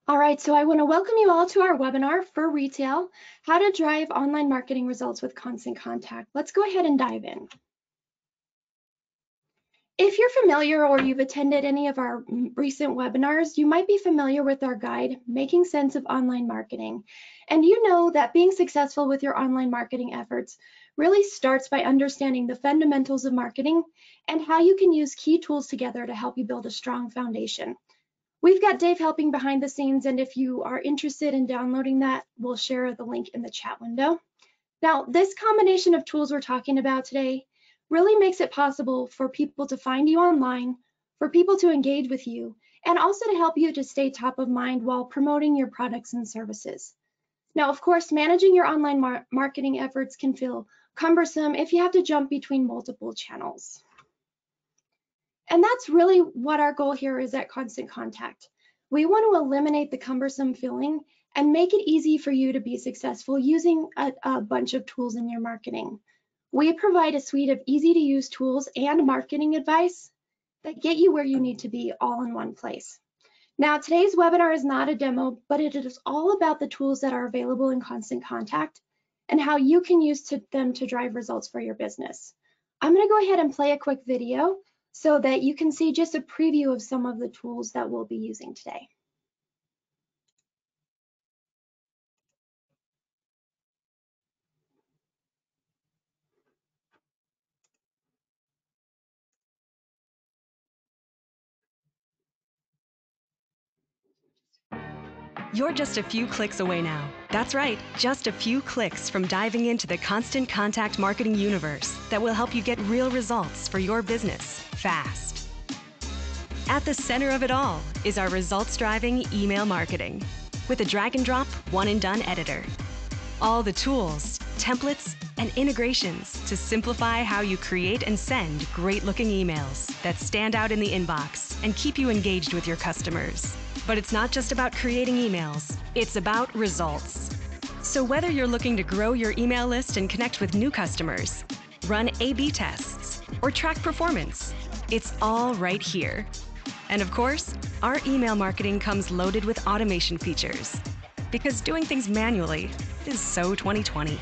All right, so I want to welcome you all to our webinar for retail, how to drive online marketing results with Constant Contact. Let's go ahead and dive in. If you're familiar or you've attended any of our recent webinars, you might be familiar with our guide, Making Sense of Online Marketing. And you know that being successful with your online marketing efforts really starts by understanding the fundamentals of marketing and how you can use key tools together to help you build a strong foundation. We've got Dave helping behind the scenes, and if you are interested in downloading that, we'll share the link in the chat window. Now, this combination of tools we're talking about today really makes it possible for people to find you online, for people to engage with you, and also to help you to stay top of mind while promoting your products and services. Now, of course, managing your online marketing efforts can feel cumbersome if you have to jump between multiple channels. And that's really what our goal here is at Constant Contact. We want to eliminate the cumbersome feeling and make it easy for you to be successful using a bunch of tools in your marketing. We provide a suite of easy to use tools and marketing advice that get you where you need to be all in one place. Now, today's webinar is not a demo, but it is all about the tools that are available in Constant Contact and how you can use them to drive results for your business. I'm going to go ahead and play a quick video so that you can see just a preview of some of the tools that we'll be using today. You're just a few clicks away now. That's right, just a few clicks from diving into the Constant Contact marketing universe that will help you get real results for your business fast. At the center of it all is our results-driving email marketing with a drag-and-drop, one-and-done editor. All the tools, templates, and integrations to simplify how you create and send great-looking emails that stand out in the inbox and keep you engaged with your customers. But it's not just about creating emails, it's about results. So whether you're looking to grow your email list and connect with new customers, run A/B tests, or track performance, it's all right here. And of course, our email marketing comes loaded with automation features, because doing things manually is so 2020.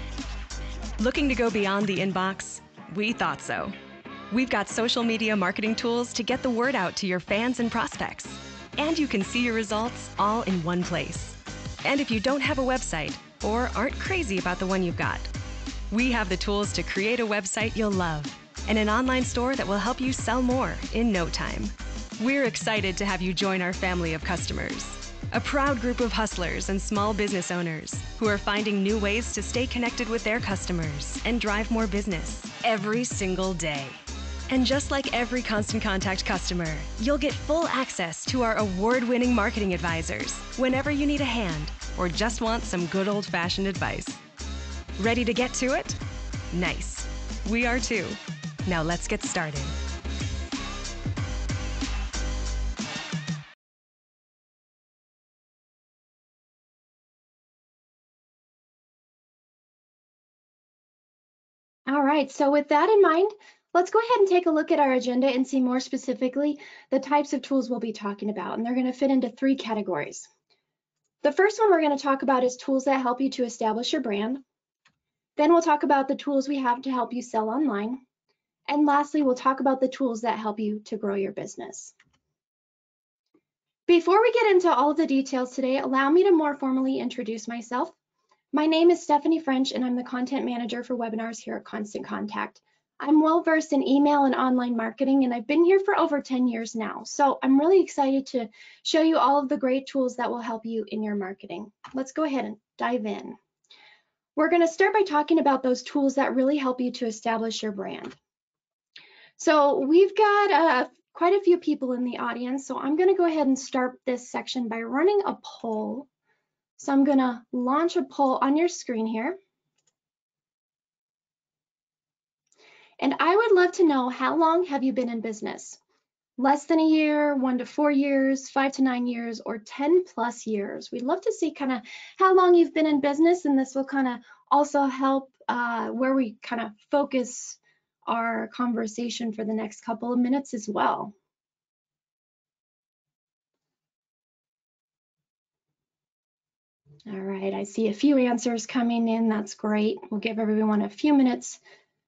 Looking to go beyond the inbox? We thought so. We've got social media marketing tools to get the word out to your fans and prospects. And you can see your results all in one place. And if you don't have a website or aren't crazy about the one you've got, we have the tools to create a website you'll love and an online store that will help you sell more in no time. We're excited to have you join our family of customers, a proud group of hustlers and small business owners who are finding new ways to stay connected with their customers and drive more business every single day. And just like every Constant Contact customer, you'll get full access to our award-winning marketing advisors whenever you need a hand or just want some good old-fashioned advice. Ready to get to it? Nice. We are too. Now let's get started. All right, so with that in mind, let's go ahead and take a look at our agenda and see more specifically the types of tools we'll be talking about, and they're going to fit into 3 categories. The first one we're going to talk about is tools that help you to establish your brand. Then we'll talk about the tools we have to help you sell online. And lastly, we'll talk about the tools that help you to grow your business. Before we get into all of the details today, allow me to more formally introduce myself. My name is Stephanie French, and I'm the content manager for webinars here at Constant Contact. I'm well versed in email and online marketing, and I've been here for over 10 years now. So I'm really excited to show you all of the great tools that will help you in your marketing. Let's go ahead and dive in. We're going to start by talking about those tools that really help you to establish your brand. So we've got quite a few people in the audience, so I'm going to go ahead and start this section by running a poll. So I'm going to launch a poll on your screen here. And I would love to know, how long have you been in business? Less than a year, 1 to 4 years, 5 to 9 years, or 10 plus years? We'd love to see kind of how long you've been in business, and this will kind of also help where we kind of focus our conversation for the next couple of minutes as well. All right, I see a few answers coming in. That's great. We'll give everyone a few minutes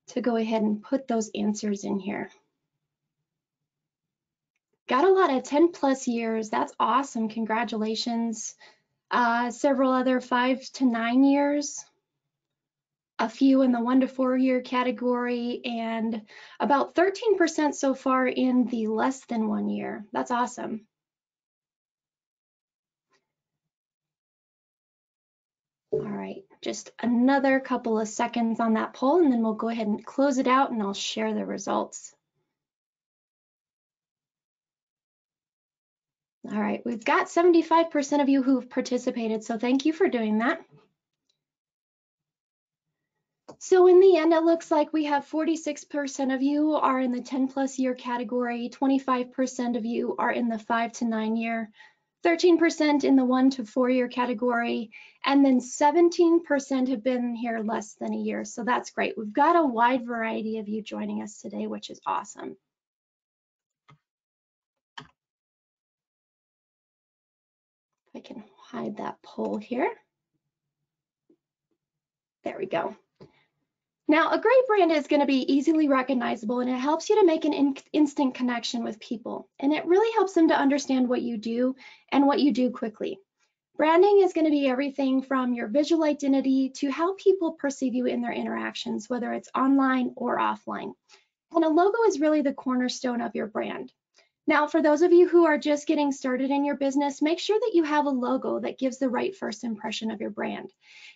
to go ahead and put those answers in here. Got a lot of 10+ years. That's awesome. Congratulations. Several other 5 to 9 years. A few in the 1 to 4 year category, and about 13% so far in the less than 1 year. That's awesome. All right, just another couple of seconds on that poll, and then we'll go ahead and close it out, and I'll share the results. All right, we've got 75% of you who've participated, so thank you for doing that. So in the end, it looks like we have 46% of you are in the 10+ year category, 25% of you are in the 5 to 9 year, 13% in the 1 to 4 year category, and then 17% have been here less than a year. So that's great. We've got a wide variety of you joining us today, which is awesome. If I can hide that poll here. There we go. Now, a great brand is going to be easily recognizable, and it helps you to make an instant connection with people. And it really helps them to understand what you do and what you do quickly. Branding is going to be everything from your visual identity to how people perceive you in their interactions, whether it's online or offline. And a logo is really the cornerstone of your brand. Now, for those of you who are just getting started in your business, make sure that you have a logo that gives the right first impression of your brand.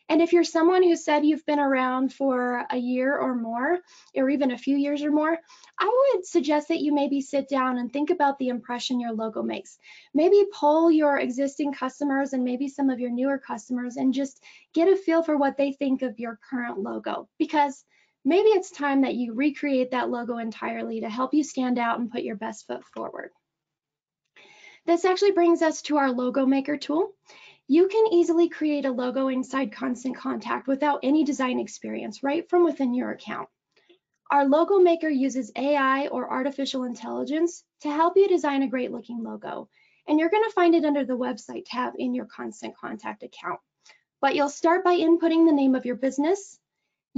And if you're someone who said you've been around for a year or more, or even a few years or more, I would suggest that you maybe sit down and think about the impression your logo makes. Maybe poll your existing customers and maybe some of your newer customers and just get a feel for what they think of your current logo, because maybe it's time that you recreate that logo entirely to help you stand out and put your best foot forward. This actually brings us to our logo maker tool. You can easily create a logo inside Constant Contact without any design experience, right from within your account. Our logo maker uses AI or artificial intelligence to help you design a great looking logo. And you're going to find it under the website tab in your Constant Contact account. But you'll start by inputting the name of your business.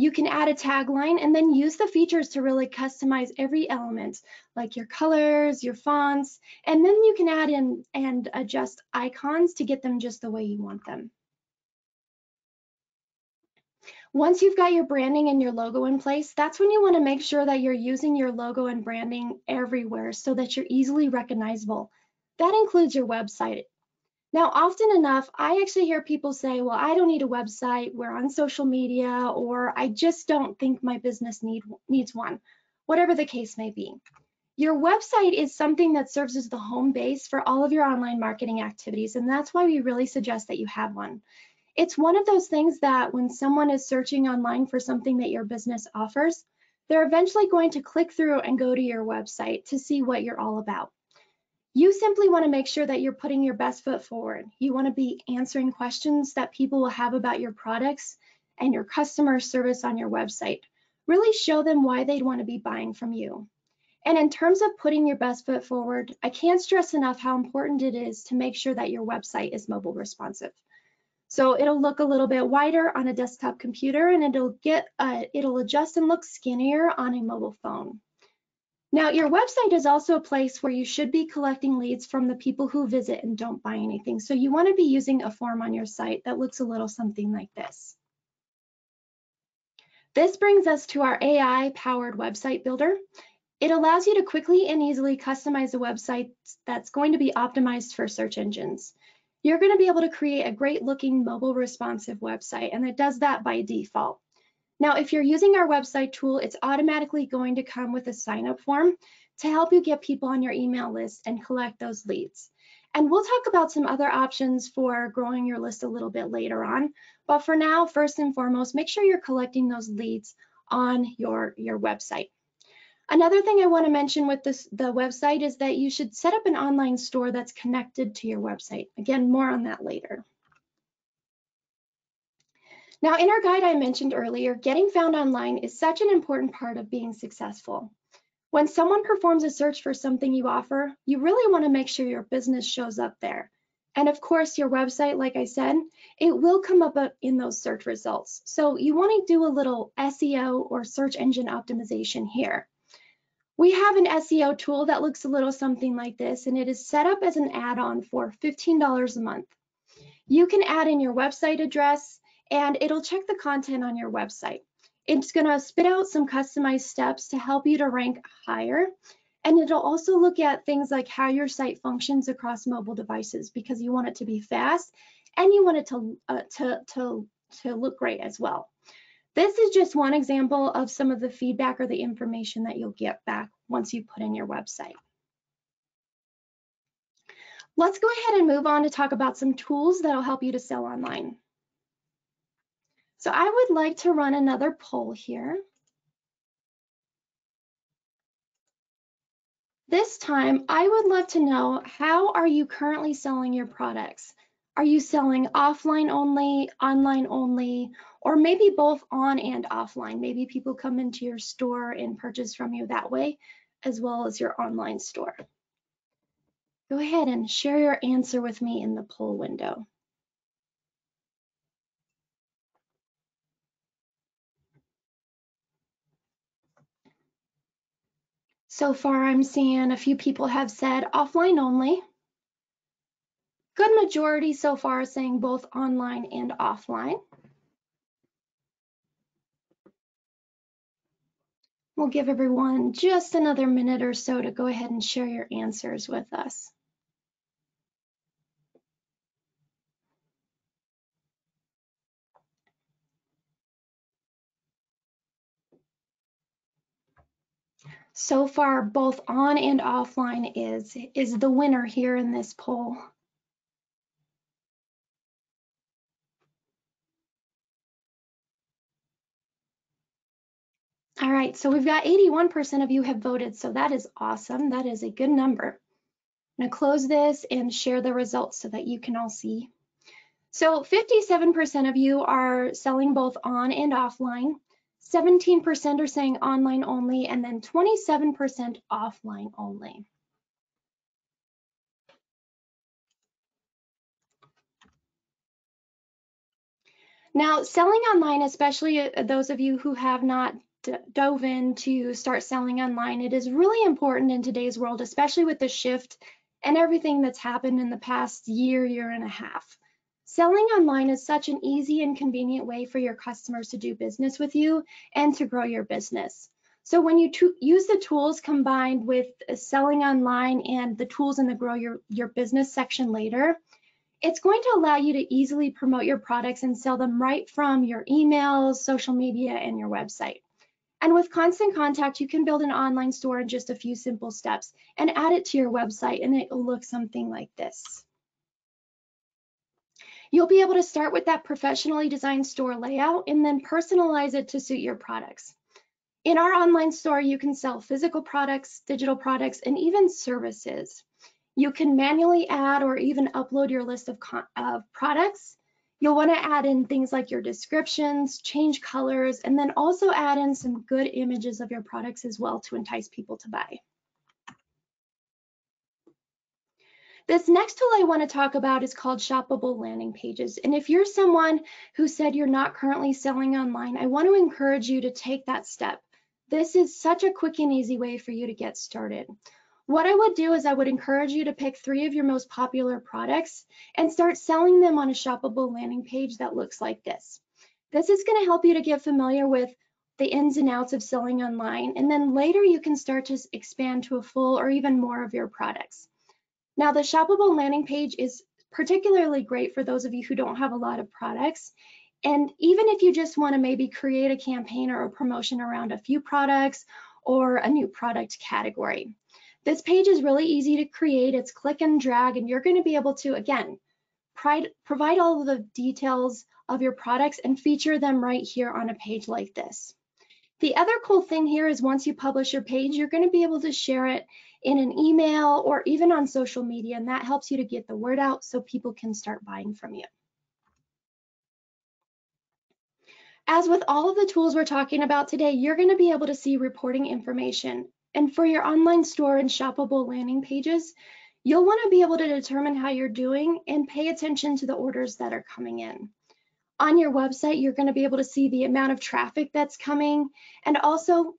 You can add a tagline and then use the features to really customize every element, like your colors, your fonts, and then you can add in and adjust icons to get them just the way you want them. Once you've got your branding and your logo in place, that's when you want to make sure that you're using your logo and branding everywhere so that you're easily recognizable. That includes your website. Now, often enough, I actually hear people say, well, I don't need a website, we're on social media, or I just don't think my business needs one, whatever the case may be. Your website is something that serves as the home base for all of your online marketing activities, and that's why we really suggest that you have one. It's one of those things that when someone is searching online for something that your business offers, they're eventually going to click through and go to your website to see what you're all about. You simply want to make sure that you're putting your best foot forward. You want to be answering questions that people will have about your products and your customer service on your website. Really show them why they'd want to be buying from you. And in terms of putting your best foot forward, I can't stress enough how important it is to make sure that your website is mobile responsive. So it'll look a little bit wider on a desktop computer, and it'll adjust and look skinnier on a mobile phone. Now, your website is also a place where you should be collecting leads from the people who visit and don't buy anything. So you want to be using a form on your site that looks a little something like this. This brings us to our AI-powered website builder. It allows you to quickly and easily customize a website that's going to be optimized for search engines. You're going to be able to create a great looking mobile responsive website, and it does that by default. Now, if you're using our website tool, it's automatically going to come with a sign-up form to help you get people on your email list and collect those leads. And we'll talk about some other options for growing your list a little bit later on. But for now, first and foremost, make sure you're collecting those leads on your website. Another thing I want to mention with the website is that you should set up an online store that's connected to your website. Again, more on that later. Now, in our guide I mentioned earlier, getting found online is such an important part of being successful. When someone performs a search for something you offer, you really want to make sure your business shows up there. And of course, your website, like I said, it will come up in those search results. So you want to do a little SEO or search engine optimization here. We have an SEO tool that looks a little something like this, and it is set up as an add-on for $15 a month. You can add in your website address, and it'll check the content on your website. It's going to spit out some customized steps to help you to rank higher. And it'll also look at things like how your site functions across mobile devices, because you want it to be fast and you want it to look great as well. This is just one example of some of the feedback or the information that you'll get back once you put in your website. Let's go ahead and move on to talk about some tools that'll help you to sell online. So I would like to run another poll here. This time, I would love to know, how are you currently selling your products? Are you selling offline only, online only, or maybe both on and offline? Maybe people come into your store and purchase from you that way, as well as your online store. Go ahead and share your answer with me in the poll window. So far, I'm seeing a few people have said offline only. Good majority so far saying both online and offline. We'll give everyone just another minute or so to go ahead and share your answers with us. So far, both on and offline is the winner here in this poll. All right, so we've got 81% of you have voted, so that is awesome. That is a good number. I'm gonna close this and share the results so that you can all see. So 57% of you are selling both on and offline. 17% are saying online only, and then 27% offline only. Now, selling online, especially those of you who have not dove in to start selling online, it is really important in today's world, especially with the shift and everything that's happened in the past year and a half. Selling online is such an easy and convenient way for your customers to do business with you and to grow your business. So when you use the tools combined with selling online and the tools in the grow your business section later, it's going to allow you to easily promote your products and sell them right from your emails, social media, and your website. And with Constant Contact, you can build an online store in just a few simple steps and add it to your website, and it will look something like this. You'll be able to start with that professionally designed store layout and then personalize it to suit your products. In our online store, you can sell physical products, digital products, and even services. You can manually add or even upload your list of products. You'll want to add in things like your descriptions, change colors, and then also add in some good images of your products as well to entice people to buy. This next tool I want to talk about is called shoppable landing pages. And if you're someone who said you're not currently selling online, I want to encourage you to take that step. This is such a quick and easy way for you to get started. What I would do is I would encourage you to pick 3 of your most popular products and start selling them on a shoppable landing page that looks like this. This is going to help you to get familiar with the ins and outs of selling online, and then later you can start to expand to a full or even more of your products. Now, the shoppable landing page is particularly great for those of you who don't have a lot of products. And even if you just want to maybe create a campaign or a promotion around a few products or a new product category. This page is really easy to create. It's click and drag, and you're going to be able to, again, provide all of the details of your products and feature them right here on a page like this. The other cool thing here is once you publish your page, you're going to be able to share it in an email or even on social media, and that helps you to get the word out so people can start buying from you. As with all of the tools we're talking about today, you're going to be able to see reporting information. And for your online store and shoppable landing pages, You'll want to be able to determine how you're doing and pay attention to the orders that are coming in. On your website, you're going to be able to see the amount of traffic that's coming, and also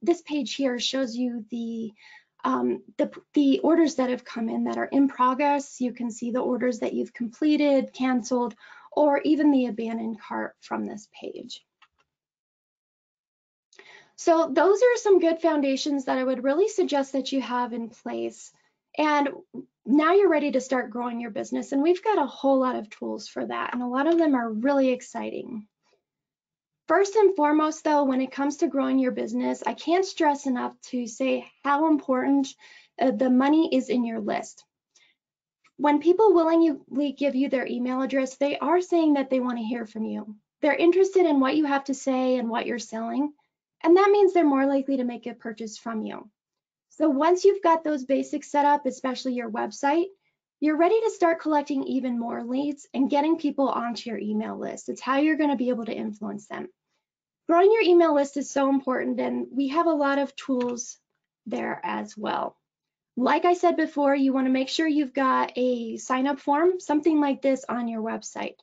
this page here shows you the orders that have come in that are in progress. You can see the orders that you've completed, canceled, or even the abandoned cart from this page. So those are some good foundations that I would really suggest that you have in place. And now you're ready to start growing your business. And we've got a whole lot of tools for that. And a lot of them are really exciting. First and foremost, though, when it comes to growing your business, I can't stress enough to say how important the money is in your list. When people willingly give you their email address, they are saying that they want to hear from you. They're interested in what you have to say and what you're selling. And that means they're more likely to make a purchase from you. So once you've got those basics set up, especially your website, you're ready to start collecting even more leads and getting people onto your email list. It's how you're going to be able to influence them. Growing your email list is so important, and we have a lot of tools there as well. Like I said before, you want to make sure you've got a sign-up form, something like this on your website.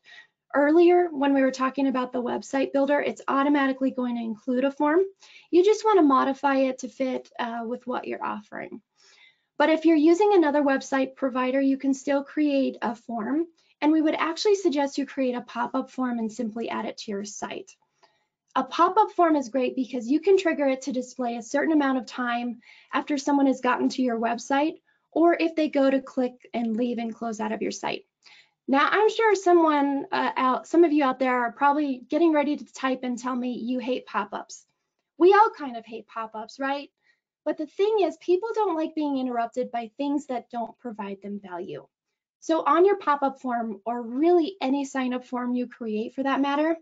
Earlier, when we were talking about the website builder, it's automatically going to include a form. You just want to modify it to fit with what you're offering. But if you're using another website provider, you can still create a form, and we would actually suggest you create a pop-up form and simply add it to your site. A pop-up form is great because you can trigger it to display a certain amount of time after someone has gotten to your website, or if they go to click and leave and close out of your site. Now, I'm sure some of you out there are probably getting ready to type and tell me you hate pop-ups. We all kind of hate pop-ups, right? But the thing is, people don't like being interrupted by things that don't provide them value. So on your pop-up form, or really any sign-up form you create for that matter,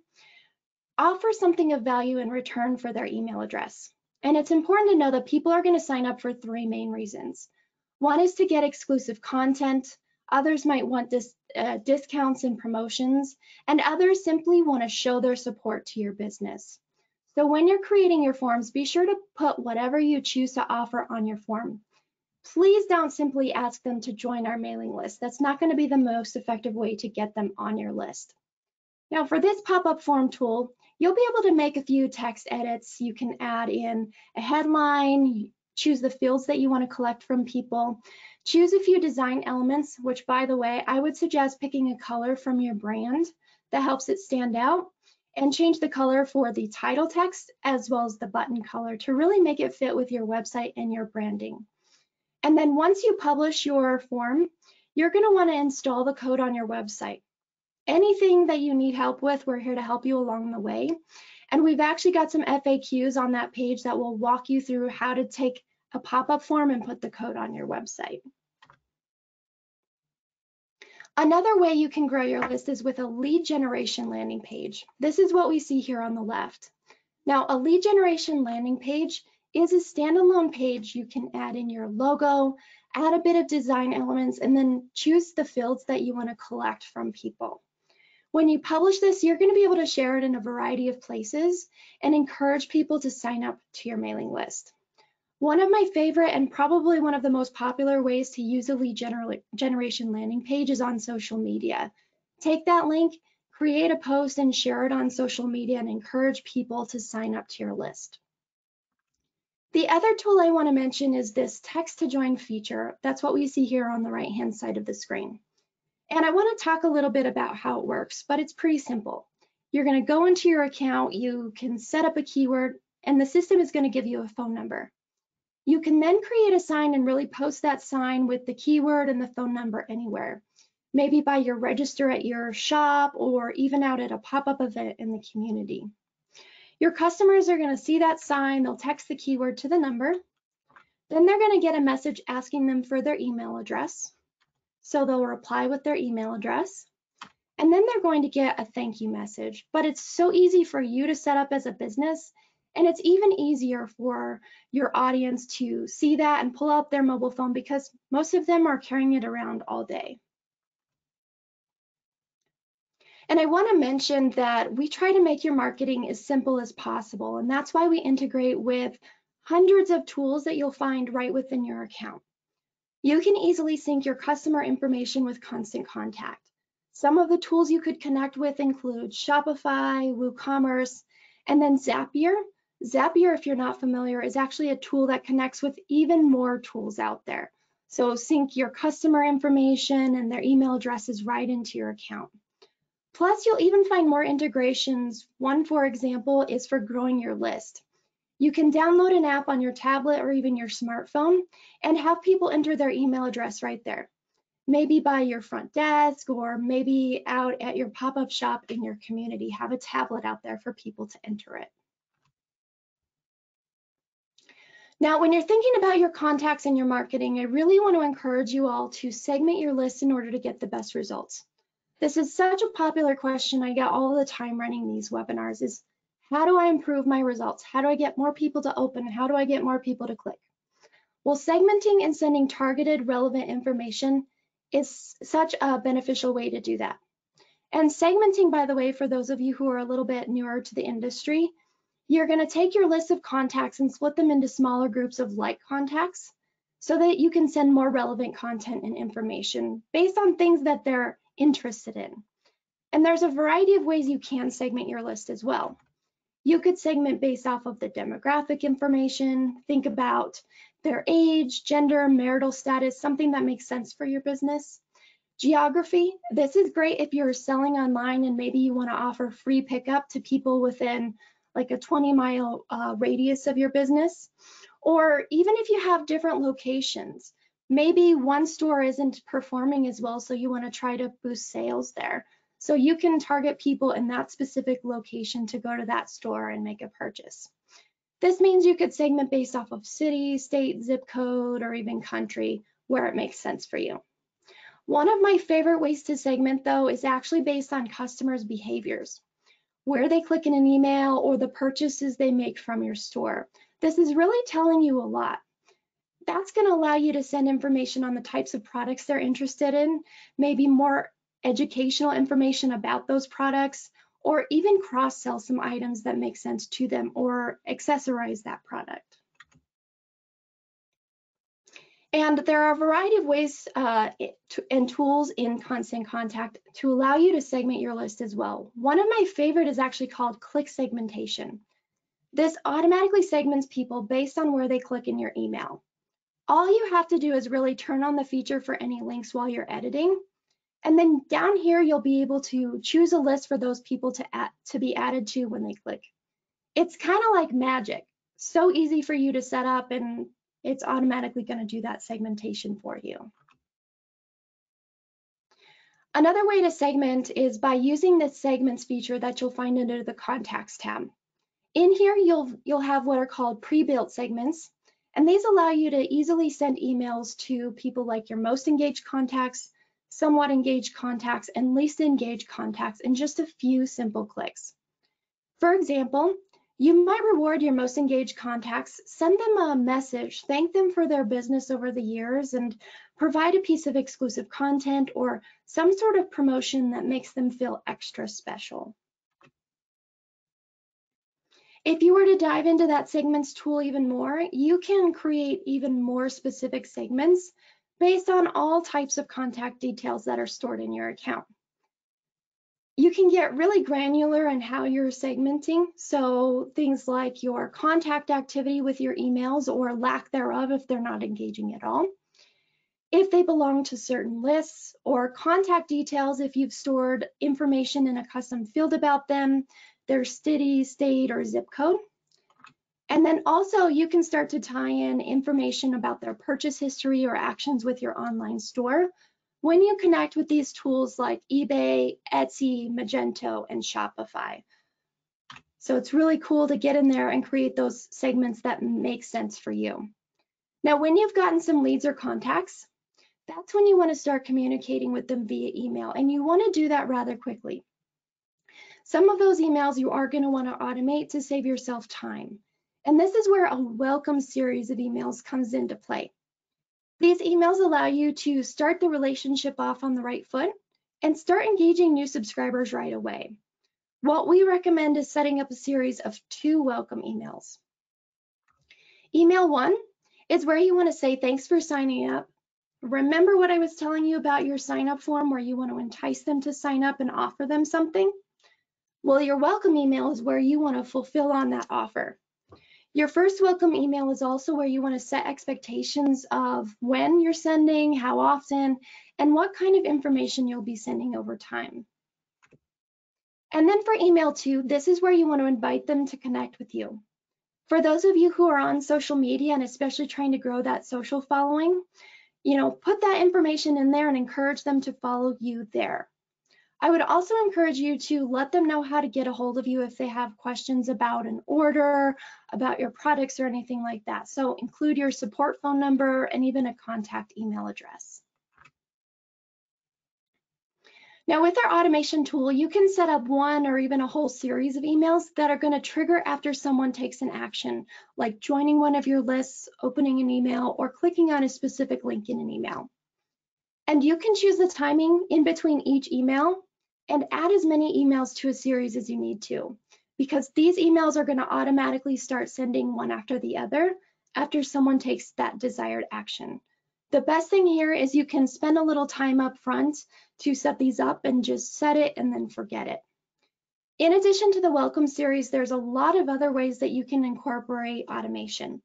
offer something of value in return for their email address. And it's important to know that people are going to sign up for three main reasons. One is to get exclusive content. Others might want discounts and promotions, and others simply want to show their support to your business. So when you're creating your forms, be sure to put whatever you choose to offer on your form. Please don't simply ask them to join our mailing list. That's not going to be the most effective way to get them on your list. Now for this pop-up form tool, you'll be able to make a few text edits. You can add in a headline, choose the fields that you want to collect from people, choose a few design elements, which by the way, I would suggest picking a color from your brand that helps it stand out, and change the color for the title text as well as the button color to really make it fit with your website and your branding. And then once you publish your form, you're going to want to install the code on your website. Anything that you need help with, we're here to help you along the way. And we've actually got some FAQs on that page that will walk you through how to take a pop-up form and put the code on your website. Another way you can grow your list is with a lead generation landing page. This is what we see here on the left. Now, a lead generation landing page is a standalone page. You can add in your logo, add a bit of design elements, and then choose the fields that you want to collect from people. When you publish this, you're going to be able to share it in a variety of places and encourage people to sign up to your mailing list. One of my favorite and probably one of the most popular ways to use a lead generation landing page is on social media. Take that link, create a post, and share it on social media and encourage people to sign up to your list. The other tool I want to mention is this text to join feature. That's what we see here on the right-hand side of the screen. And I want to talk a little bit about how it works, but it's pretty simple. You're going to go into your account, you can set up a keyword, and the system is going to give you a phone number. You can then create a sign and really post that sign with the keyword and the phone number anywhere, maybe by your register at your shop or even out at a pop-up event in the community. Your customers are going to see that sign, they'll text the keyword to the number, then they're going to get a message asking them for their email address. So they'll reply with their email address, and then they're going to get a thank you message. But it's so easy for you to set up as a business, and it's even easier for your audience to see that and pull out their mobile phone because most of them are carrying it around all day. And I want to mention that we try to make your marketing as simple as possible, and that's why we integrate with hundreds of tools that you'll find right within your account. You can easily sync your customer information with Constant Contact. Some of the tools you could connect with include Shopify, WooCommerce, and then Zapier. Zapier, if you're not familiar, is actually a tool that connects with even more tools out there. So sync your customer information and their email addresses right into your account. Plus, you'll even find more integrations. One, for example, is for growing your list. You can download an app on your tablet or even your smartphone and have people enter their email address right there. Maybe by your front desk or maybe out at your pop-up shop in your community. Have a tablet out there for people to enter it. Now, when you're thinking about your contacts and your marketing, I really want to encourage you all to segment your list in order to get the best results. This is such a popular question I get all the time running these webinars is, how do I improve my results? How do I get more people to open? How do I get more people to click? Well, segmenting and sending targeted, relevant information is such a beneficial way to do that. And segmenting, by the way, for those of you who are a little bit newer to the industry, you're going to take your list of contacts and split them into smaller groups of like contacts so that you can send more relevant content and information based on things that they're interested in. And there's a variety of ways you can segment your list as well. You could segment based off of the demographic information. Think about their age, gender, marital status, something that makes sense for your business. Geography, this is great if you're selling online and maybe you want to offer free pickup to people within like a 20-mile radius of your business. Or even if you have different locations, maybe one store isn't performing as well, so you want to try to boost sales there. So you can target people in that specific location to go to that store and make a purchase. This means you could segment based off of city, state, zip code, or even country where it makes sense for you. One of my favorite ways to segment, though, is actually based on customers' behaviors, where they click in an email or the purchases they make from your store. This is really telling you a lot. That's going to allow you to send information on the types of products they're interested in, maybe more educational information about those products, or even cross-sell some items that make sense to them or accessorize that product. And there are a variety of ways and tools in Constant Contact to allow you to segment your list as well. One of my favorite is actually called click segmentation. This automatically segments people based on where they click in your email. All you have to do is really turn on the feature for any links while you're editing. And then down here, you'll be able to choose a list for those people to be added to when they click. It's kind of like magic. So easy for you to set up, and it's automatically going to do that segmentation for you. Another way to segment is by using the segments feature that you'll find under the contacts tab. In here, you'll have what are called pre-built segments, and these allow you to easily send emails to people like your most engaged contacts, somewhat engaged contacts, and least engaged contacts in just a few simple clicks. For example, you might reward your most engaged contacts, send them a message, thank them for their business over the years, and provide a piece of exclusive content or some sort of promotion that makes them feel extra special. If you were to dive into that segments tool even more, you can create even more specific segments based on all types of contact details that are stored in your account. You can get really granular in how you're segmenting, so things like your contact activity with your emails or lack thereof if they're not engaging at all, if they belong to certain lists, or contact details if you've stored information in a custom field about them, their city, state, or zip code. And then also you can start to tie in information about their purchase history or actions with your online store when you connect with these tools like eBay, Etsy, Magento, and Shopify. So it's really cool to get in there and create those segments that make sense for you. Now, when you've gotten some leads or contacts, that's when you want to start communicating with them via email, and you want to do that rather quickly. Some of those emails you are going to want to automate to save yourself time. And this is where a welcome series of emails comes into play. These emails allow you to start the relationship off on the right foot and start engaging new subscribers right away. What we recommend is setting up a series of 2 welcome emails. Email 1 is where you want to say thanks for signing up. Remember what I was telling you about your sign up form where you want to entice them to sign up and offer them something? Well, your welcome email is where you want to fulfill on that offer. Your first welcome email is also where you want to set expectations of when you're sending, how often, and what kind of information you'll be sending over time. And then for email 2, this is where you want to invite them to connect with you. For those of you who are on social media and especially trying to grow that social following, put that information in there and encourage them to follow you there. I would also encourage you to let them know how to get a hold of you if they have questions about an order, about your products or anything like that. So include your support phone number and even a contact email address. Now with our automation tool, you can set up one or even a whole series of emails that are going to trigger after someone takes an action, like joining one of your lists, opening an email, or clicking on a specific link in an email. And you can choose the timing in between each email and add as many emails to a series as you need to, because these emails are going to automatically start sending one after the other after someone takes that desired action. The best thing here is you can spend a little time up front to set these up and just set it and then forget it. In addition to the welcome series, there's a lot of other ways that you can incorporate automation.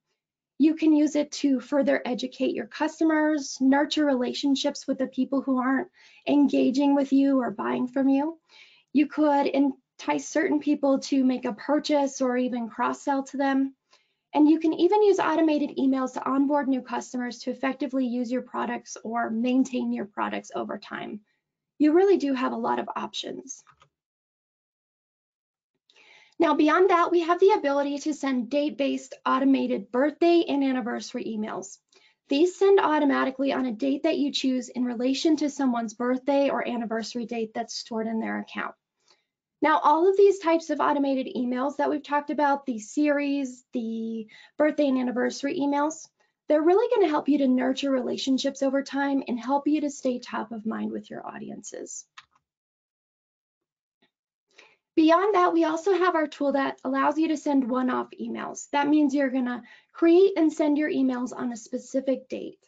You can use it to further educate your customers, nurture relationships with the people who aren't engaging with you or buying from you. You could entice certain people to make a purchase or even cross-sell to them. And you can even use automated emails to onboard new customers to effectively use your products or maintain your products over time. You really do have a lot of options. Now, beyond that, we have the ability to send date-based automated birthday and anniversary emails. These send automatically on a date that you choose in relation to someone's birthday or anniversary date that's stored in their account. Now, all of these types of automated emails that we've talked about, the series, the birthday and anniversary emails, they're really going to help you to nurture relationships over time and help you to stay top of mind with your audiences. Beyond that, we also have our tool that allows you to send one-off emails. That means you're going to create and send your emails on a specific date.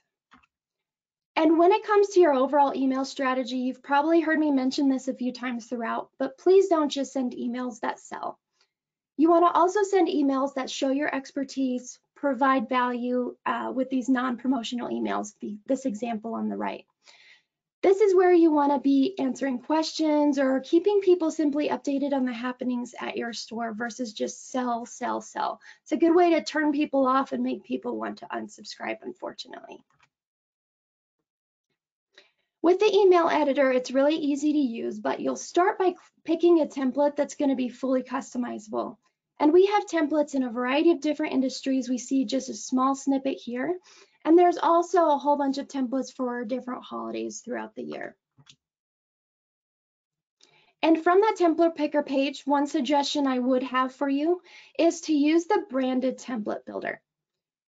And when it comes to your overall email strategy, you've probably heard me mention this a few times throughout, but please don't just send emails that sell. You want to also send emails that show your expertise, provide value with these non-promotional emails, this example on the right. This is where you want to be answering questions or keeping people simply updated on the happenings at your store versus just sell, sell, sell. It's a good way to turn people off and make people want to unsubscribe, unfortunately. With the email editor, it's really easy to use, but you'll start by picking a template that's going to be fully customizable. And we have templates in a variety of different industries. We see just a small snippet here. And there's also a whole bunch of templates for different holidays throughout the year. And from that template picker page, one suggestion I would have for you is to use the branded template builder.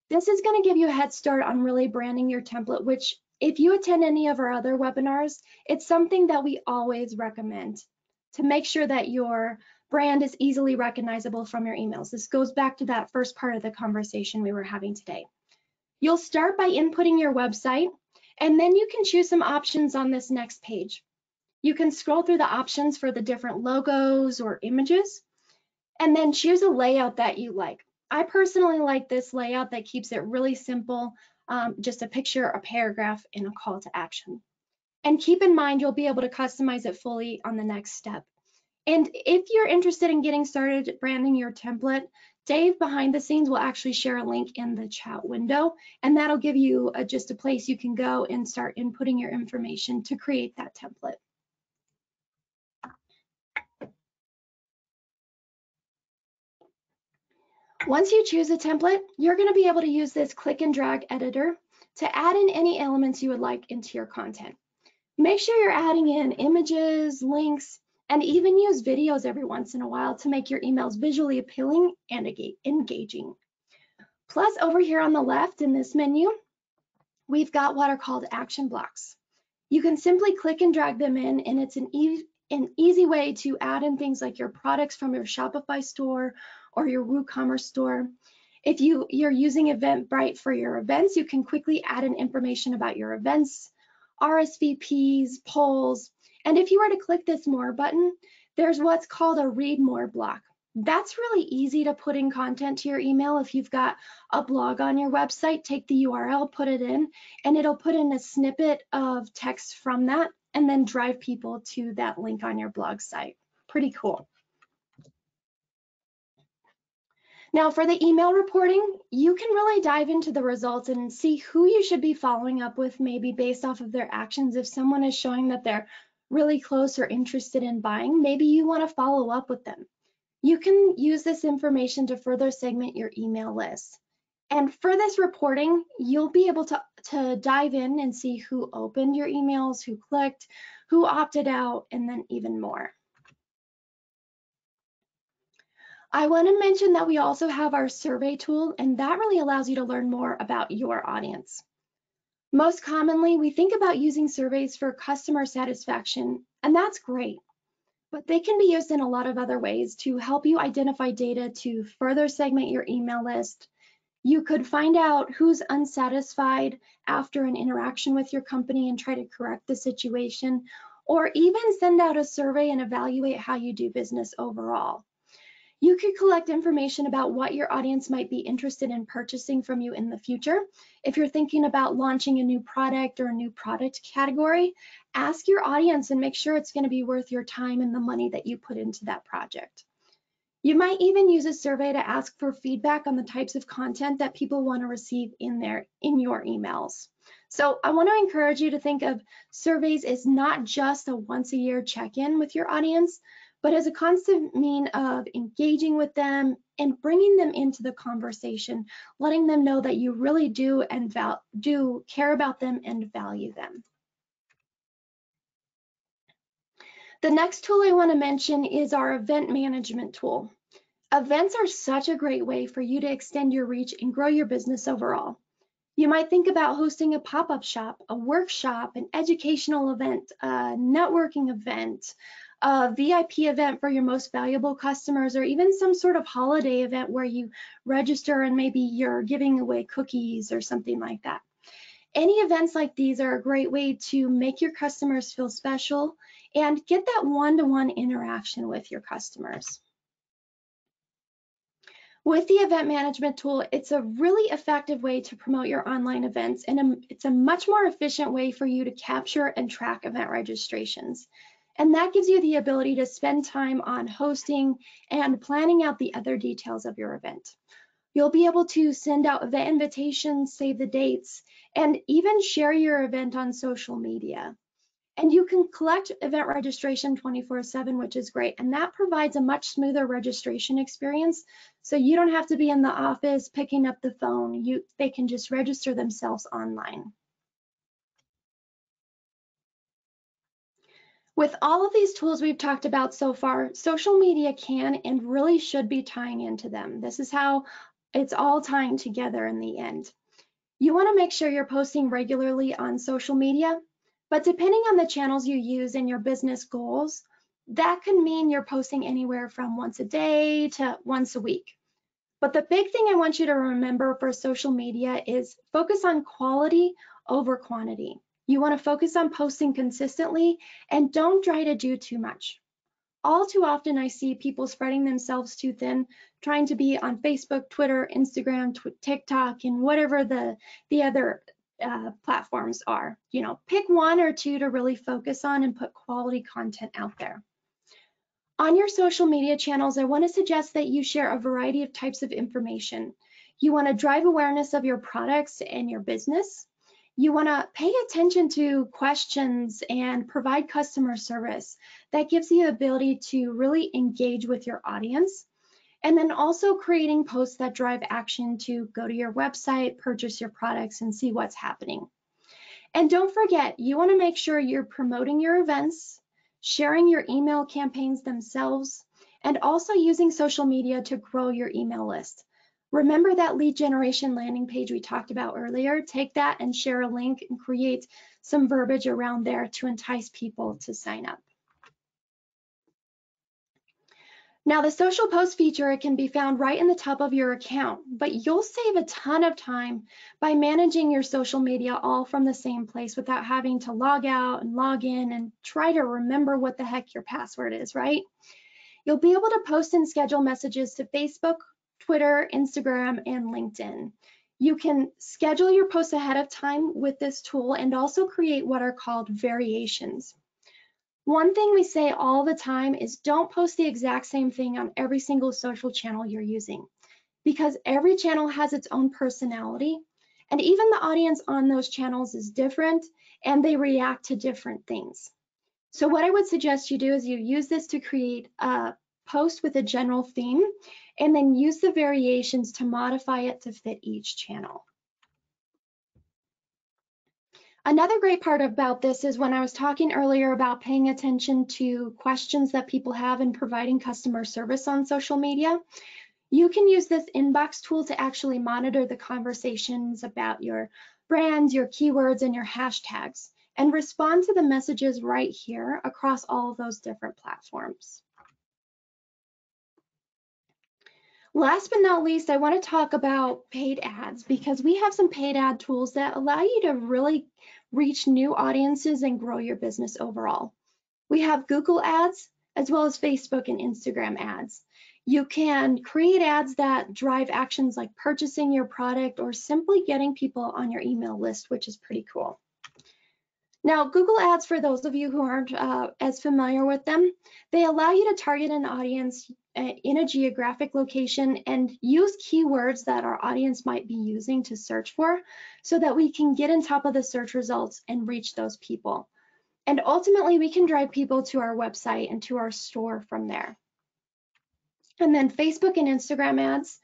This is going to give you a head start on really branding your template, which if you attend any of our other webinars, it's something that we always recommend to make sure that your brand is easily recognizable from your emails. This goes back to that first part of the conversation we were having today. You'll start by inputting your website, and then you can choose some options on this next page. You can scroll through the options for the different logos or images, and then choose a layout that you like. I personally like this layout that keeps it really simple, just a picture, a paragraph, and a call to action. And keep in mind, you'll be able to customize it fully on the next step. And if you're interested in getting started branding your template, Dave behind the scenes will actually share a link in the chat window, and that'll give you just a place you can go and start inputting your information to create that template. Once you choose a template, you're going to be able to use this click and drag editor to add in any elements you would like into your content. Make sure you're adding in images, links, and even use videos every once in a while to make your emails visually appealing and engaging. Plus, over here on the left in this menu, we've got what are called action blocks. You can simply click and drag them in, and it's an easy way to add in things like your products from your Shopify store or your WooCommerce store. If you're using Eventbrite for your events, you can quickly add in information about your events, RSVPs, polls, and if you were to click this More button, there's what's called a Read More block. That's really easy to put in content to your email. If you've got a blog on your website, take the URL, put it in, and it'll put in a snippet of text from that and then drive people to that link on your blog site. Pretty cool. Now for the email reporting, you can really dive into the results and see who you should be following up with, maybe based off of their actions. If someone is showing that they're really close or interested in buying, maybe you want to follow up with them. You can use this information to further segment your email list. And for this reporting, you'll be able to dive in and see who opened your emails, who clicked, who opted out, and then even more. I want to mention that we also have our survey tool, and that really allows you to learn more about your audience. Most commonly, we think about using surveys for customer satisfaction, and that's great, but they can be used in a lot of other ways to help you identify data to further segment your email list. You could find out who's unsatisfied after an interaction with your company and try to correct the situation, or even send out a survey and evaluate how you do business overall. You could collect information about what your audience might be interested in purchasing from you in the future. If you're thinking about launching a new product or a new product category, ask your audience and make sure it's going to be worth your time and the money that you put into that project. You might even use a survey to ask for feedback on the types of content that people want to receive in your emails. So I want to encourage you to think of surveys as not just a once a year check-in with your audience, but as a constant mean of engaging with them and bringing them into the conversation, letting them know that you really do care about them and value them. The next tool I want to mention is our event management tool. Events are such a great way for you to extend your reach and grow your business overall. You might think about hosting a pop-up shop, a workshop, an educational event, a networking event, a VIP event for your most valuable customers, or even some sort of holiday event where you register and maybe you're giving away cookies or something like that. Any events like these are a great way to make your customers feel special and get that one-to-one interaction with your customers. With the event management tool, it's a really effective way to promote your online events, and it's a much more efficient way for you to capture and track event registrations. And that gives you the ability to spend time on hosting and planning out the other details of your event. You'll be able to send out event invitations, save the dates, and even share your event on social media. And you can collect event registration 24/7, which is great. And that provides a much smoother registration experience. So you don't have to be in the office picking up the phone. They can just register themselves online. With all of these tools we've talked about so far, social media can and really should be tying into them. This is how it's all tying together in the end. You want to make sure you're posting regularly on social media, but depending on the channels you use in your business goals, that can mean you're posting anywhere from once a day to once a week. But the big thing I want you to remember for social media is focus on quality over quantity. You want to focus on posting consistently and don't try to do too much. All too often I see people spreading themselves too thin, trying to be on Facebook, Twitter, Instagram, TikTok, and whatever the other platforms are. You know, pick one or two to really focus on and put quality content out there. On your social media channels, I want to suggest that you share a variety of types of information. You want to drive awareness of your products and your business. You want to pay attention to questions and provide customer service. That gives you the ability to really engage with your audience. And then also creating posts that drive action to go to your website, purchase your products, and see what's happening. And don't forget, you want to make sure you're promoting your events, sharing your email campaigns themselves, and also using social media to grow your email list. Remember that lead generation landing page we talked about earlier? Take that and share a link and create some verbiage around there to entice people to sign up. Now, the social post feature, it can be found right in the top of your account, but you'll save a ton of time by managing your social media all from the same place without having to log out and log in and try to remember what the heck your password is, right? You'll be able to post and schedule messages to Facebook, Twitter, Instagram, and LinkedIn. You can schedule your posts ahead of time with this tool and also create what are called variations. One thing we say all the time is don't post the exact same thing on every single social channel you're using, because every channel has its own personality, and even the audience on those channels is different and they react to different things. So what I would suggest you do is you use this to create a post with a general theme and then use the variations to modify it to fit each channel. Another great part about this is when I was talking earlier about paying attention to questions that people have in providing customer service on social media, you can use this inbox tool to actually monitor the conversations about your brands, your keywords, and your hashtags, and respond to the messages right here across all of those different platforms. Last but not least, I want to talk about paid ads, because we have some paid ad tools that allow you to really reach new audiences and grow your business overall. We have Google ads as well as Facebook and Instagram ads. You can create ads that drive actions like purchasing your product or simply getting people on your email list, which is pretty cool. Now, Google Ads, for those of you who aren't as familiar with them, they allow you to target an audience in a geographic location and use keywords that our audience might be using to search for so that we can get on top of the search results and reach those people. And ultimately, we can drive people to our website and to our store from there. And then Facebook and Instagram ads,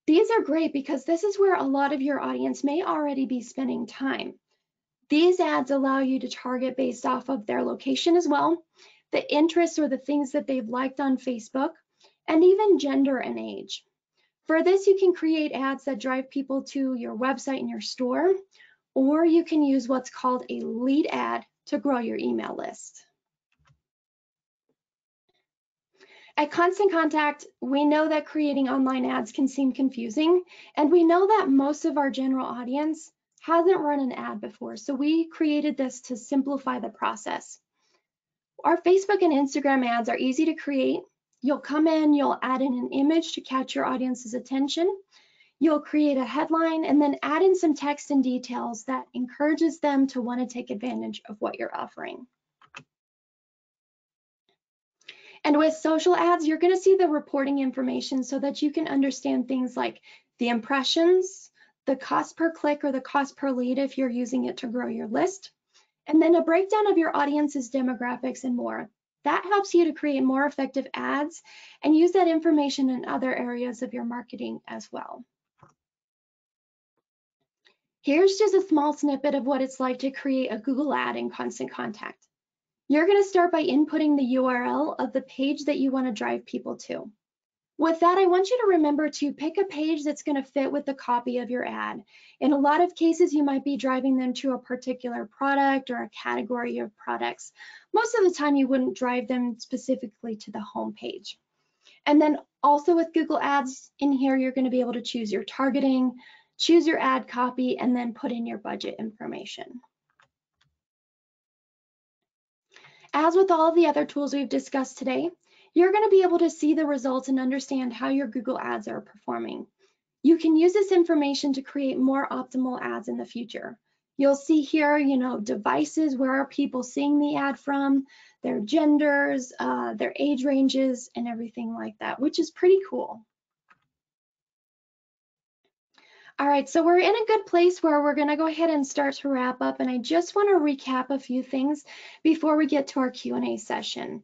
these are great because this is where a lot of your audience may already be spending time. These ads allow you to target based off of their location as well, the interests or the things that they've liked on Facebook, and even gender and age. For this, you can create ads that drive people to your website and your store, or you can use what's called a lead ad to grow your email list. At Constant Contact, we know that creating online ads can seem confusing, and we know that most of our general audience hasn't run an ad before, so we created this to simplify the process. Our Facebook and Instagram ads are easy to create. You'll come in, you'll add in an image to catch your audience's attention. You'll create a headline and then add in some text and details that encourages them to want to take advantage of what you're offering. And with social ads, you're going to see the reporting information so that you can understand things like the impressions, the cost per click or the cost per lead if you're using it to grow your list, and then a breakdown of your audience's demographics and more. That helps you to create more effective ads and use that information in other areas of your marketing as well. Here's just a small snippet of what it's like to create a Google ad in Constant Contact. You're going to start by inputting the URL of the page that you want to drive people to. With that, I want you to remember to pick a page that's going to fit with the copy of your ad. In a lot of cases, you might be driving them to a particular product or a category of products. Most of the time, you wouldn't drive them specifically to the home page. And then also with Google Ads in here, you're going to be able to choose your targeting, choose your ad copy, and then put in your budget information. As with all of the other tools we've discussed today, you're going to be able to see the results and understand how your Google ads are performing. You can use this information to create more optimal ads in the future. You'll see here, devices, where are people seeing the ad from, their genders, their age ranges, and everything like that, which is pretty cool. All right, so we're in a good place where we're going to go ahead and start to wrap up, and I just want to recap a few things before we get to our Q&A session.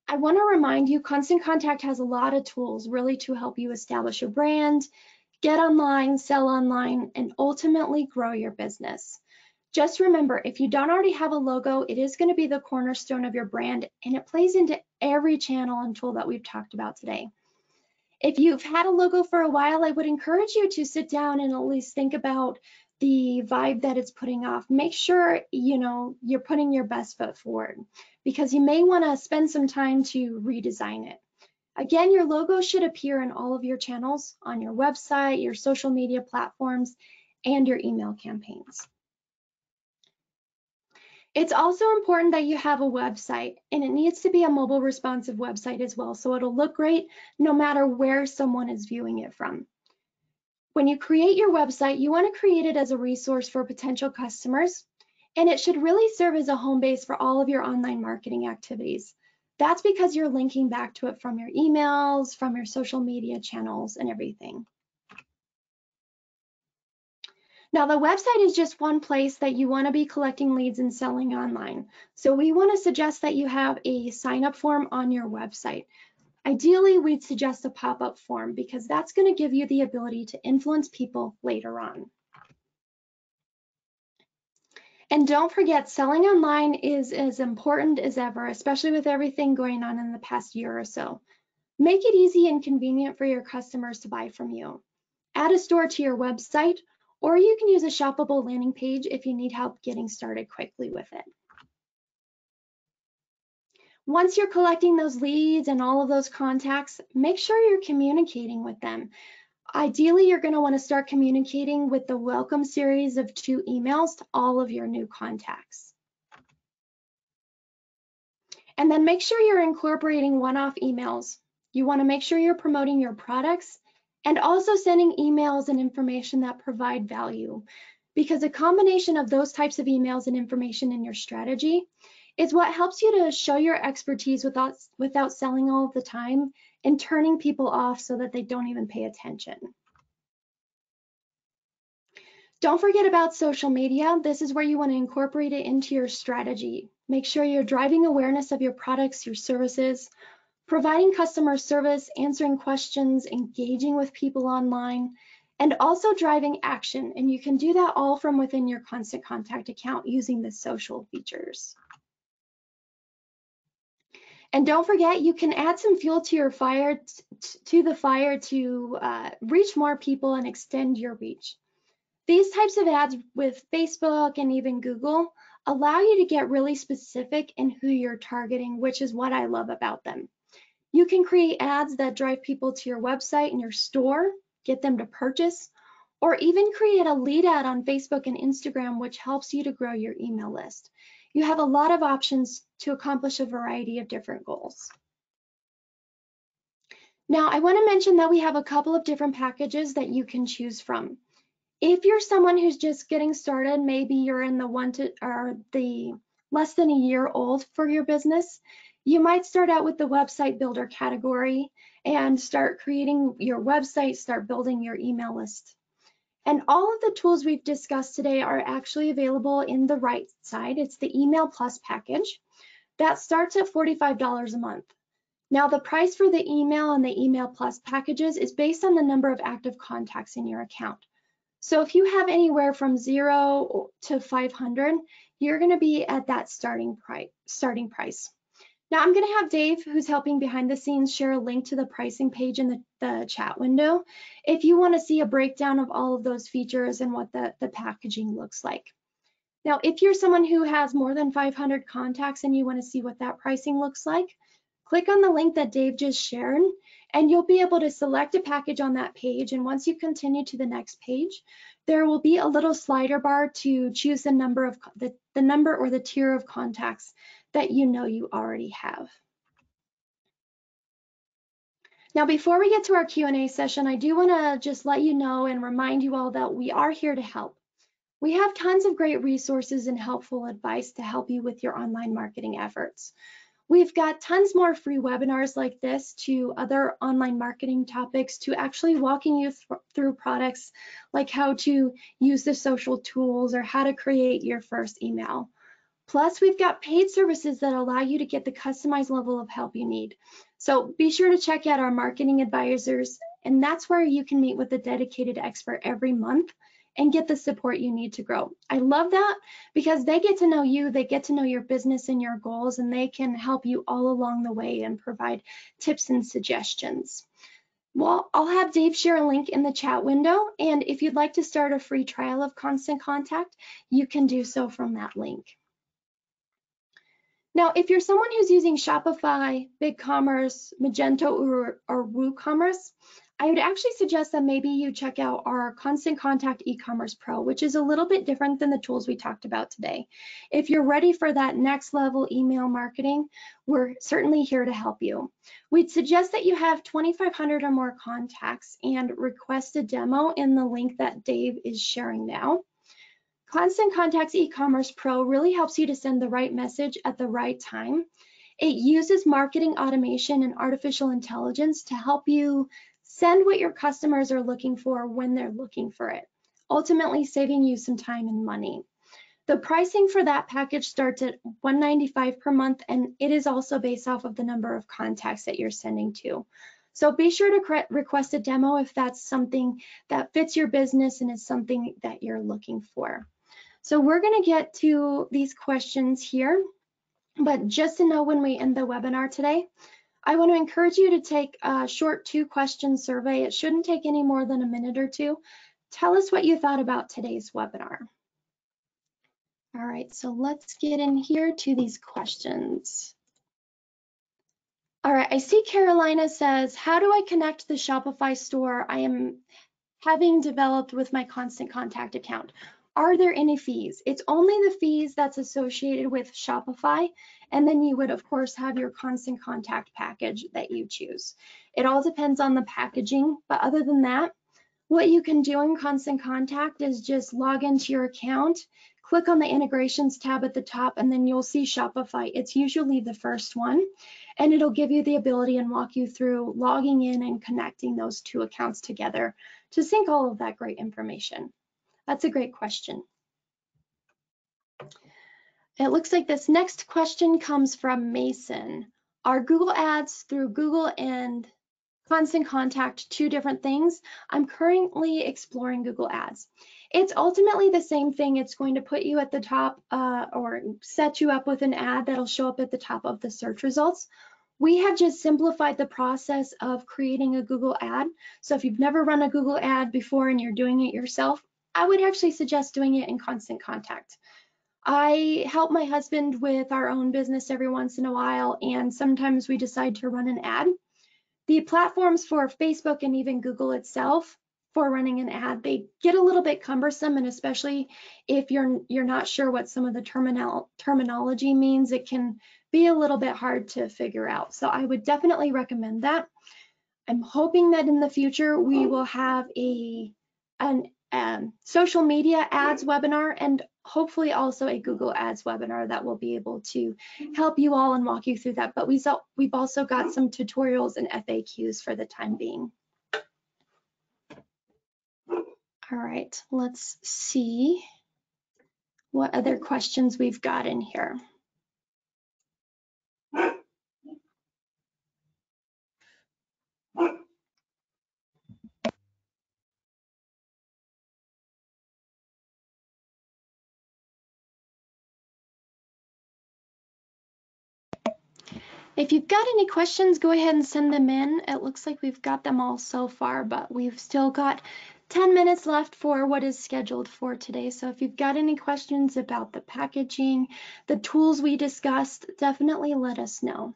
I want to remind you, Constant Contact has a lot of tools really to help you establish a brand, get online, sell online, and ultimately grow your business. Just remember, if you don't already have a logo, it is going to be the cornerstone of your brand, and it plays into every channel and tool that we've talked about today. If you've had a logo for a while, I would encourage you to sit down and at least think about the vibe that it's putting off. Make sure, you're putting your best foot forward, because you may want to spend some time to redesign it. Again, your logo should appear in all of your channels, on your website, your social media platforms, and your email campaigns. It's also important that you have a website, and it needs to be a mobile responsive website as well, so it'll look great no matter where someone is viewing it from. When you create your website, you want to create it as a resource for potential customers, and it should really serve as a home base for all of your online marketing activities. That's because you're linking back to it from your emails, from your social media channels, and everything. Now, the website is just one place that you want to be collecting leads and selling online. So we want to suggest that you have a sign-up form on your website. Ideally, we'd suggest a pop-up form because that's going to give you the ability to influence people later on. And don't forget, selling online is as important as ever, especially with everything going on in the past year or so. Make it easy and convenient for your customers to buy from you. Add a store to your website, or you can use a shoppable landing page if you need help getting started quickly with it. Once you're collecting those leads and all of those contacts, make sure you're communicating with them. Ideally, you're going to want to start communicating with the welcome series of 2 emails to all of your new contacts. And then make sure you're incorporating one-off emails. You want to make sure you're promoting your products and also sending emails and information that provide value, because a combination of those types of emails and information in your strategy is what helps you to show your expertise without selling all the time and turning people off so that they don't even pay attention. Don't forget about social media. This is where you want to incorporate it into your strategy. Make sure you're driving awareness of your products, your services, providing customer service, answering questions, engaging with people online, and also driving action. And you can do that all from within your Constant Contact account using the social features. And don't forget, you can add some fuel to your fire, to reach more people and extend your reach. These types of ads with Facebook and even Google allow you to get really specific in who you're targeting, which is what I love about them. You can create ads that drive people to your website and your store, get them to purchase, or even create a lead ad on Facebook and Instagram, which helps you to grow your email list. You have a lot of options to accomplish a variety of different goals. Now, I want to mention that we have a couple of different packages that you can choose from. If you're someone who's just getting started, maybe you're in the less than a year old for your business, you might start out with the website builder category and start creating your website, start building your email list. And all of the tools we've discussed today are actually available in the right side. It's the Email Plus package that starts at $45 a month. Now, the price for the email and the Email Plus packages is based on the number of active contacts in your account. So if you have anywhere from 0 to 500, you're going to be at that starting price. Now I'm going to have Dave, who's helping behind the scenes, share a link to the pricing page in the chat window if you want to see a breakdown of all of those features and what the packaging looks like. Now, if you're someone who has more than 500 contacts and you want to see what that pricing looks like, click on the link that Dave just shared, and you'll be able to select a package on that page. And once you continue to the next page, there will be a little slider bar to choose the number or the tier of contacts that you know you already have. Now, before we get to our Q&A session, I do want to just let you know and remind you all that we are here to help. We have tons of great resources and helpful advice to help you with your online marketing efforts. We've got tons more free webinars like this to other online marketing topics, to actually walking you through products like how to use the social tools or how to create your first email. Plus, we've got paid services that allow you to get the customized level of help you need. So be sure to check out our marketing advisors, and that's where you can meet with a dedicated expert every month and get the support you need to grow. I love that because they get to know you, they get to know your business and your goals, and they can help you all along the way and provide tips and suggestions. Well, I'll have Dave share a link in the chat window, and if you'd like to start a free trial of Constant Contact, you can do so from that link. Now, if you're someone who's using Shopify, BigCommerce, Magento, or WooCommerce, I would actually suggest that maybe you check out our Constant Contact Ecommerce Pro, which is a little bit different than the tools we talked about today. If you're ready for that next level email marketing, we're certainly here to help you. We'd suggest that you have 2,500 or more contacts and request a demo in the link that Dave is sharing now. Constant Contacts Ecommerce Pro really helps you to send the right message at the right time. It uses marketing automation and artificial intelligence to help you send what your customers are looking for when they're looking for it, ultimately saving you some time and money. The pricing for that package starts at $195 per month, and it is also based off of the number of contacts that you're sending to. So be sure to request a demo if that's something that fits your business and is something that you're looking for. So we're going to get to these questions here, but just to know when we end the webinar today, I want to encourage you to take a short 2-question survey. It shouldn't take any more than a minute or two. Tell us what you thought about today's webinar. All right, so let's get in here to these questions. All right, I see Carolina says, how do I connect the Shopify store I am having developed with my Constant Contact account? Are there any fees? It's only the fees that's associated with Shopify, and then you would of course have your Constant Contact package that you choose. It all depends on the packaging, but other than that, what you can do in Constant Contact is just log into your account, click on the integrations tab at the top, and then you'll see Shopify. It's usually the first one, and it'll give you the ability and walk you through logging in and connecting those 2 accounts together to sync all of that great information. That's a great question. It looks like this next question comes from Mason. Are Google Ads through Google and Constant Contact 2 different things? I'm currently exploring Google Ads. It's ultimately the same thing. It's going to put you at the top or set you up with an ad that'll show up at the top of the search results. We have just simplified the process of creating a Google ad. So if you've never run a Google ad before and you're doing it yourself, I would actually suggest doing it in Constant Contact. I help my husband with our own business every once in a while, and sometimes we decide to run an ad. The platforms for Facebook and even Google itself for running an ad, they get a little bit cumbersome, and especially if you're not sure what some of the terminology means, it can be a little bit hard to figure out. So I would definitely recommend that. I'm hoping that in the future we will have an social media ads webinar and hopefully also a Google Ads webinar that will be able to help you all and walk you through that. But we've also got some tutorials and FAQs for the time being. All right, let's see what other questions we've got in here. If you've got any questions, go ahead and send them in. It looks like we've got them all so far, but we've still got 10 minutes left for what is scheduled for today. So if you've got any questions about the packaging, the tools we discussed, definitely let us know.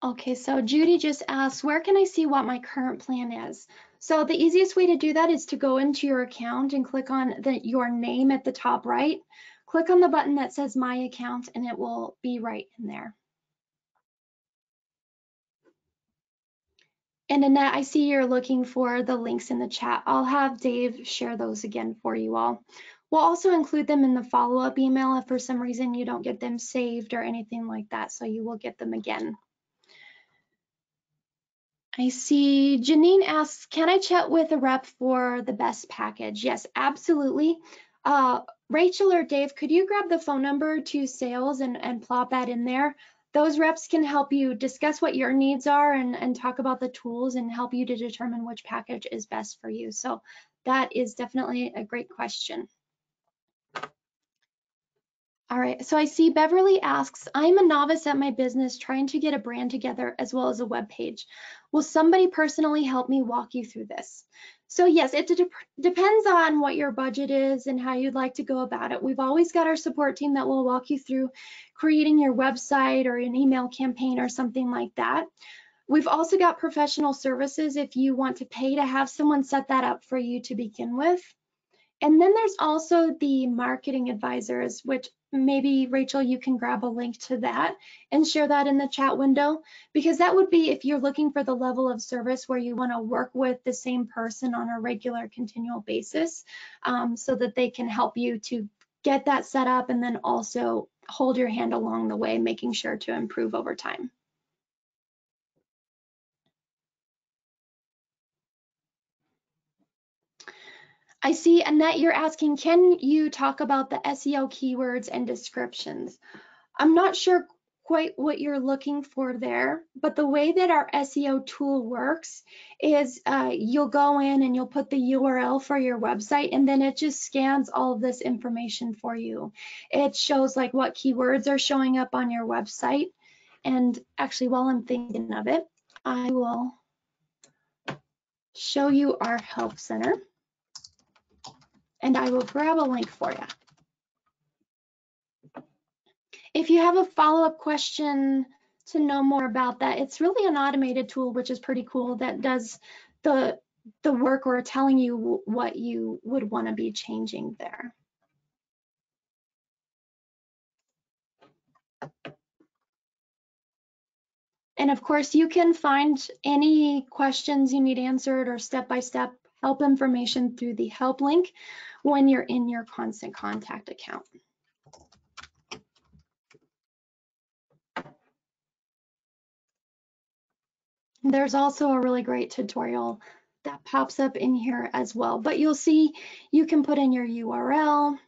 Okay, so Judy just asked, where can I see what my current plan is? So the easiest way to do that is to go into your account and click on your name at the top right. Click on the button that says My Account and it will be right in there. And Annette, I see you're looking for the links in the chat. I'll have Dave share those again for you all. We'll also include them in the follow-up email if for some reason you don't get them saved or anything like that, so you will get them again. I see Janine asks, can I chat with a rep for the best package? Yes, absolutely. Rachel or Dave, could you grab the phone number to sales and plop that in there? Those reps can help you discuss what your needs are and talk about the tools and help you to determine which package is best for you. So that is definitely a great question. All right, so I see Beverly asks, I'm a novice at my business trying to get a brand together as well as a web page. Will somebody personally help me walk you through this? So yes, it depends on what your budget is and how you'd like to go about it. We've always got our support team that will walk you through creating your website or an email campaign or something like that. We've also got professional services if you want to pay to have someone set that up for you to begin with. And then there's also the marketing advisors, which maybe Rachel, you can grab a link to that and share that in the chat window, because that would be if you're looking for the level of service where you want to work with the same person on a regular continual basis, so that they can help you to get that set up and then also hold your hand along the way, making sure to improve over time. I see, Annette, you're asking, can you talk about the SEO keywords and descriptions? I'm not sure quite what you're looking for there, but the way that our SEO tool works is you'll go in and you'll put the URL for your website, and then it just scans all of this information for you. It shows like what keywords are showing up on your website. And actually, while I'm thinking of it, I will show you our help center. And I will grab a link for you. If you have a follow-up question to know more about that, it's really an automated tool, which is pretty cool, that does the work or telling you what you would want to be changing there. And of course, you can find any questions you need answered or step-by-step help information through the help link when you're in your Constant Contact account. There's also a really great tutorial that pops up in here as well, but you'll see you can put in your URL.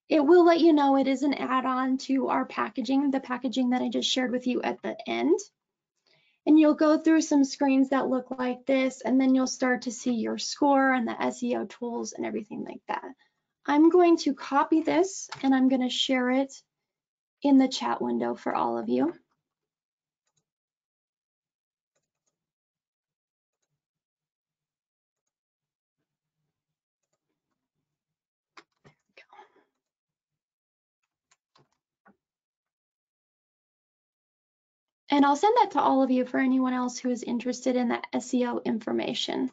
It will let you know it is an add-on to our packaging, the packaging that I just shared with you at the end. And you'll go through some screens that look like this, and then you'll start to see your score and the SEO tools and everything like that. I'm going to copy this and I'm going to share it in the chat window for all of you. And I'll send that to all of you for anyone else who is interested in that SEO information.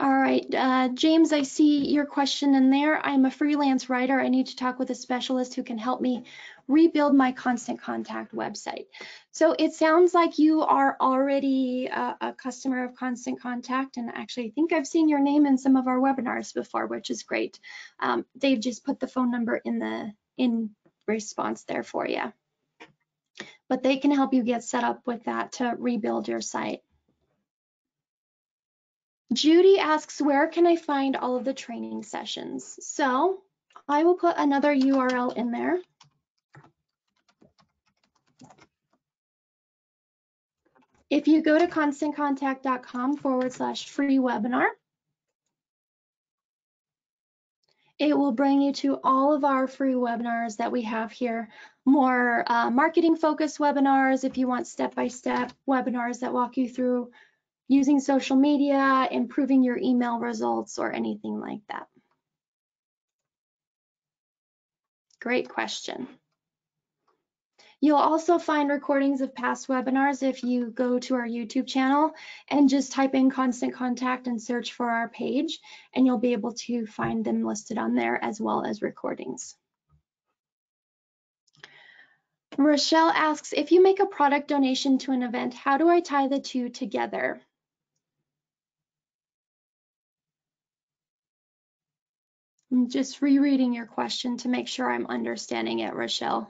All right, James, I see your question in there. I'm a freelance writer. I need to talk with a specialist who can help me rebuild my Constant Contact website. So it sounds like you are already a customer of Constant Contact, and actually I think I've seen your name in some of our webinars before, which is great. They've just put the phone number in response there for you. But they can help you get set up with that to rebuild your site. Judy asks, where can I find all of the training sessions? So I will put another URL in there. If you go to constantcontact.com/free webinar, it will bring you to all of our free webinars that we have here. More marketing focused webinars if you want step-by-step webinars that walk you through using social media, improving your email results, or anything like that. Great question. You'll also find recordings of past webinars if you go to our YouTube channel and just type in Constant Contact and search for our page, and you'll be able to find them listed on there as well as recordings. Rochelle asks, if you make a product donation to an event, how do I tie the two together? I'm just rereading your question to make sure I'm understanding it, Rochelle.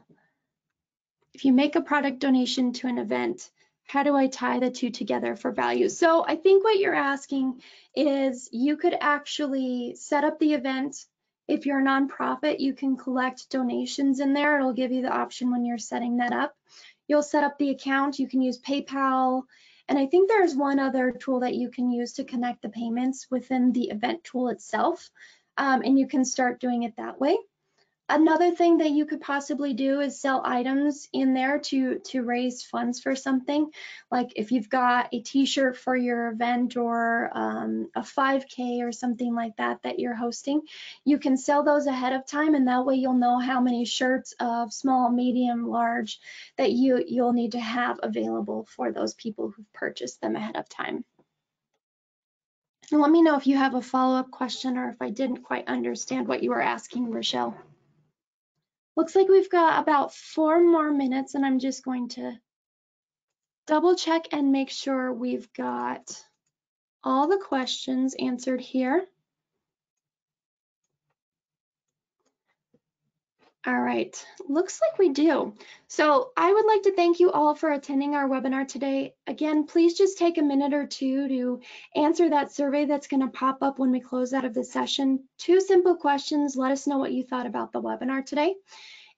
If you make a product donation to an event, How do I tie the two together for value? So I think what you're asking is you could actually set up the event. If you're a nonprofit, you can collect donations in there. It'll give you the option when you're setting that up. You'll set up the account. You can use PayPal. And I think there's one other tool that you can use to connect the payments within the event tool itself. And you can start doing it that way. Another thing that you could possibly do is sell items in there to raise funds for something. Like if you've got a t-shirt for your event or a 5K or something like that that you're hosting, you can sell those ahead of time, and that way you'll know how many shirts of small, medium, large that you'll need to have available for those people who've purchased them ahead of time. And let me know if you have a follow-up question or if I didn't quite understand what you were asking, Rochelle. Looks like we've got about 4 more minutes, and I'm just going to double check and make sure we've got all the questions answered here. All right, looks like we do. So I would like to thank you all for attending our webinar today. Again, please just take a minute or two to answer that survey that's going to pop up when we close out of the session. 2 simple questions. Let us know what you thought about the webinar today.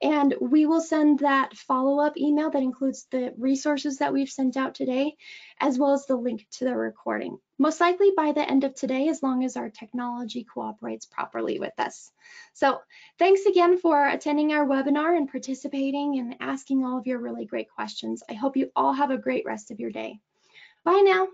And we will send that follow-up email that includes the resources that we've sent out today, as well as the link to the recording. Most likely by the end of today, as long as our technology cooperates properly with us. So thanks again for attending our webinar and participating and asking all of your really great questions. I hope you all have a great rest of your day. Bye now.